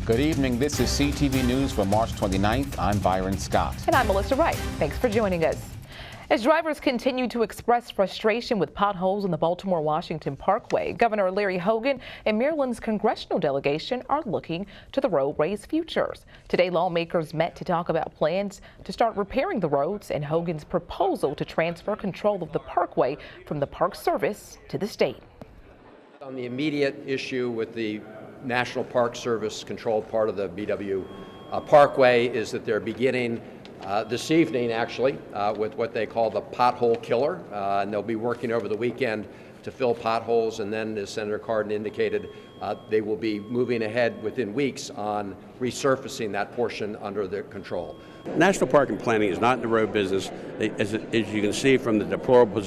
Good evening. This is CTV News for March 29th. I'm Byron Scott. And I'm Melissa Wright. Thanks for joining us. As drivers continue to express frustration with potholes in the Baltimore-Washington Parkway, Governor Larry Hogan and Maryland's Congressional Delegation are looking to the roadway's futures. Today, lawmakers met to talk about plans to start repairing the roads and Hogan's proposal to transfer control of the Parkway from the Park Service to the state. On the immediate issue with the National Park Service controlled part of the BW Parkway is that they're beginning this evening, actually, with what they call the pothole killer. And they'll be working over the weekend to fill potholes, and then, as Senator Cardin indicated, they will be moving ahead within weeks on resurfacing that portion under their control. National Park and Planning is not in the road business. As you can see from the deplorable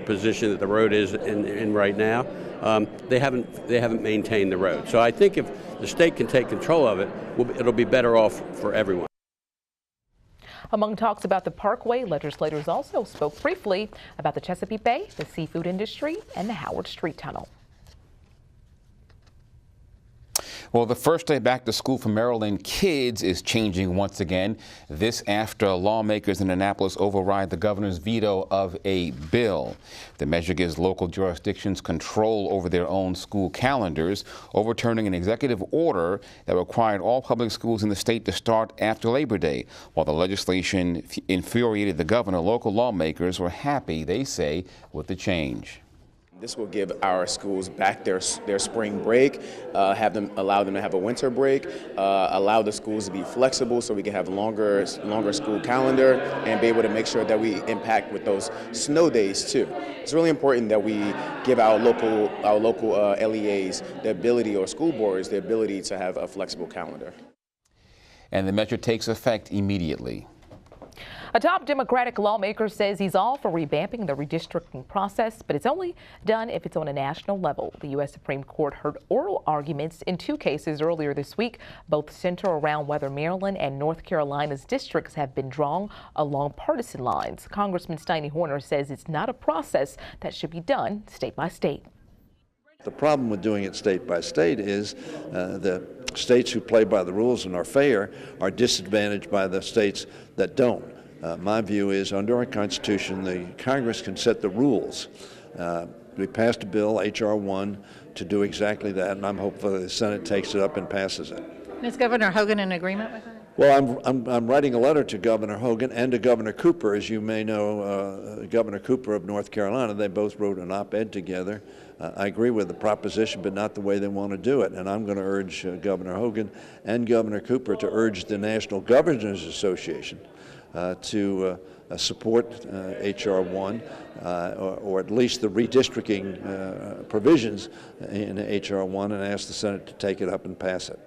position that the road is in right now, they haven't maintained the road. So I think if the state can take control of it, it'll be better off for everyone. Among talks about the Parkway, legislators also spoke briefly about the Chesapeake Bay, the seafood industry, and the Howard Street Tunnel. Well, the first day back to school for Maryland kids is changing once again. This after lawmakers in Annapolis override the governor's veto of a bill. The measure gives local jurisdictions control over their own school calendars, overturning an executive order that required all public schools in the state to start after Labor Day. While the legislation infuriated the governor, local lawmakers were happy, they say, with the change. This will give our schools back their spring break, allow them to have a winter break, allow the schools to be flexible so we can have longer school calendar and be able to make sure that we impact with those snow days too. It's really important that we give our local LEAs the ability, or school boards the ability, to have a flexible calendar. And the measure takes effect immediately. A top Democratic lawmaker says he's all for revamping the redistricting process, but it's only done if it's on a national level. The U.S. Supreme Court heard oral arguments in two cases earlier this week. Both center around whether Maryland and North Carolina's districts have been drawn along partisan lines. Congressman Steiny Horner says it's not a process that should be done state by state. The problem with doing it state by state is the states who play by the rules and are fair are disadvantaged by the states that don't. My view is, under our Constitution, the Congress can set the rules. We passed a bill, H.R. 1, to do exactly that, and I'm hopeful the Senate takes it up and passes it. Is Governor Hogan in agreement with that? Well, I'm writing a letter to Governor Hogan and to Governor Cooper. As you may know, Governor Cooper of North Carolina, they both wrote an op-ed together. I agree with the proposition, but not the way they want to do it. And I'm going to urge Governor Hogan and Governor Cooper to urge the National Governors Association to support H.R. 1, or at least the redistricting provisions in H.R. 1, and ask the Senate to take it up and pass it.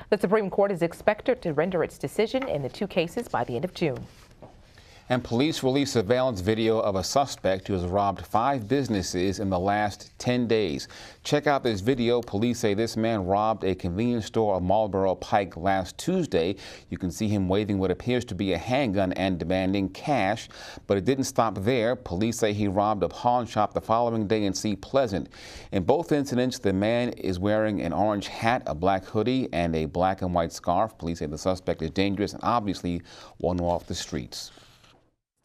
The Supreme Court is expected to render its decision in the two cases by the end of June. And police released surveillance video of a suspect who has robbed 5 businesses in the last 10 days. Check out this video. Police say this man robbed a convenience store on Marlboro Pike last Tuesday. You can see him waving what appears to be a handgun and demanding cash. But it didn't stop there. Police say he robbed a pawn shop the following day in Sea Pleasant. In both incidents, the man is wearing an orange hat, a black hoodie, and a black and white scarf. Police say the suspect is dangerous and obviously won't go off the streets.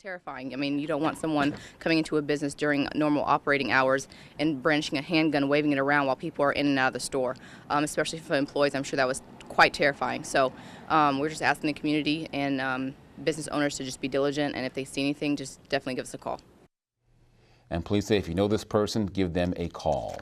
Terrifying. I mean, you don't want someone coming into a business during normal operating hours and brandishing a handgun, waving it around while people are in and out of the store, especially for employees. I'm sure that was quite terrifying. So we're just asking the community and business owners to just be diligent, and if they see anything, just definitely give us a call. And police say if you know this person, give them a call.